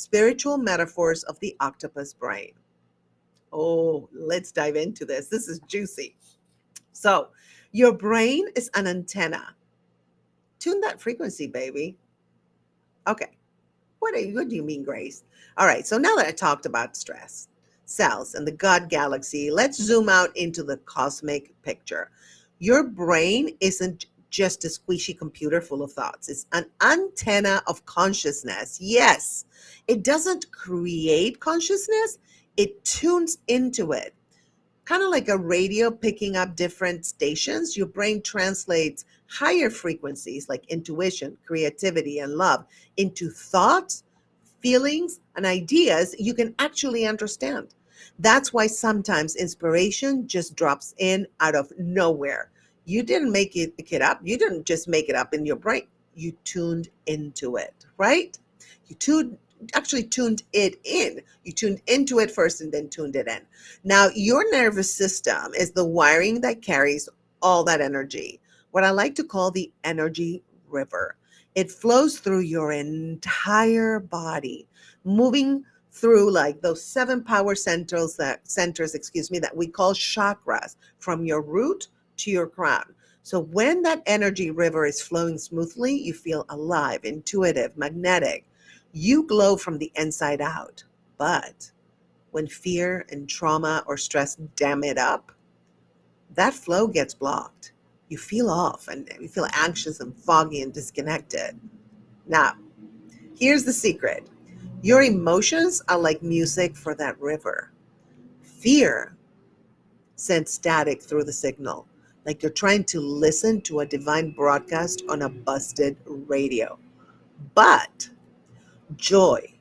spiritual metaphors of the octopus brain. Oh, let's dive into this. This is juicy. So, your brain is an antenna. Tune that frequency, baby. Okay. What do you mean, Grace? All right. So now that I talked about stress, cells, and the God galaxy, let's zoom out into the cosmic picture. Your brain isn't just a squishy computer full of thoughts. It's an antenna of consciousness. Yes, it doesn't create consciousness, it tunes into it. Kind of like a radio picking up different stations, your brain translates higher frequencies like intuition, creativity, and love into thoughts, feelings, and ideas you can actually understand. That's why sometimes inspiration just drops in out of nowhere. You didn't make it up. You didn't just make it up in your brain. You tuned into it, right? You tuned actually tuned it in. You tuned into it first and then tuned it in. Now, your nervous system is the wiring that carries all that energy, what I like to call the energy river. It flows through your entire body, moving through like those seven power centers, excuse me, that we call chakras, from your root to your crown. So when that energy river is flowing smoothly, you feel alive, intuitive, magnetic. You glow from the inside out. But when fear and trauma or stress dam it up, that flow gets blocked. You feel off and you feel anxious and foggy and disconnected. Now, here's the secret. Your emotions are like music for that river. Fear sends static through the signal, like you're trying to listen to a divine broadcast on a busted radio. But joy,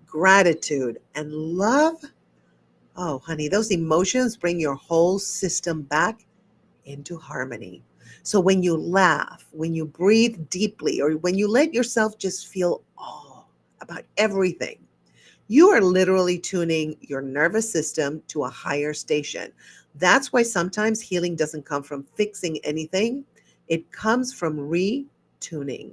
gratitude, and love, oh, honey, those emotions bring your whole system back into harmony. So when you laugh, when you breathe deeply, or when you let yourself just feel awe about everything, you are literally tuning your nervous system to a higher station. That's why sometimes healing doesn't come from fixing anything, it comes from retuning.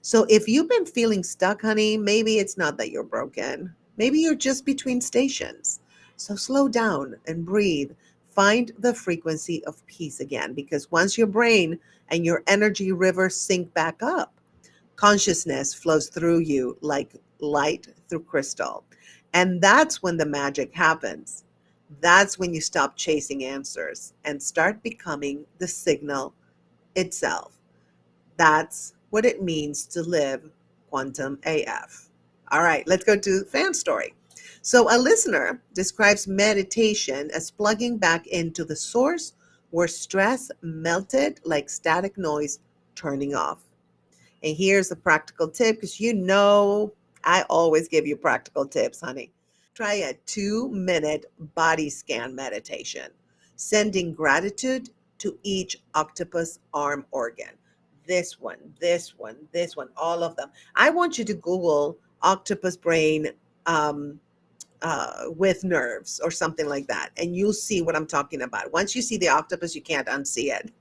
So if you've been feeling stuck, honey, maybe it's not that you're broken. Maybe you're just between stations. So slow down and breathe. Find the frequency of peace again, because once your brain and your energy river sync back up, consciousness flows through you like light through crystal. And that's when the magic happens. That's when you stop chasing answers and start becoming the signal itself. That's what it means to live quantum AF. All right, let's go to fan story. So, a listener describes meditation as plugging back into the source where stress melted like static noise turning off. And here's a practical tip, because you know I always give you practical tips, honey. Try a 2-minute body scan meditation, sending gratitude to each octopus arm organ. This one, this one, this one, all of them. I want you to Google octopus brain with nerves or something like that, and you'll see what I'm talking about. Once you see the octopus, you can't unsee it.